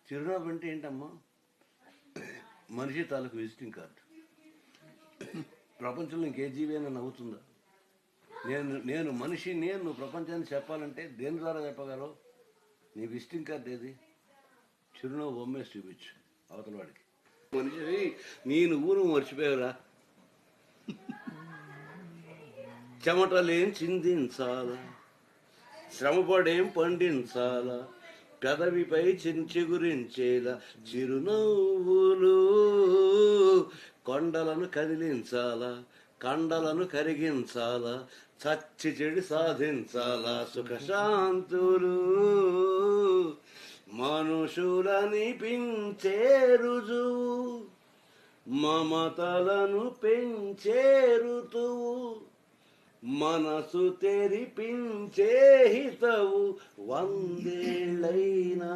చిరునవ్వు అంటే ఏంటమ్మా? మనిషి తాలూకు విజిటింగ్ కార్డు. ప్రపంచంలో ఇంకే జీవి అయినా నవ్వుతుందా? నేను మనిషిని నువ్వు ప్రపంచాన్ని చెప్పాలంటే దేని ద్వారా చెప్పగలవు? నీ విజిటింగ్ కార్డు ఏది? చిరునవ్వు బొమ్మేసి చూపించు అవతల వాడికి. మనిషి నీ నువ్వు మర్చిపోయావురా. చెమటలేం చిందించాలా, శ్రమపడేం పండించాలా, పెదవిపై చిగురించేలా చిరునవ్వులు కొండలను కదిలించాలా, కండలను కరిగించాలా, చచ్చి చెడు సాధించాలా, సుఖశాంతులు మనుషులని పెంచే రుజువు, మమతలను పెంచే ఋతువు, మనసు తెరిపించే హితవు, వందేళ్ళైనా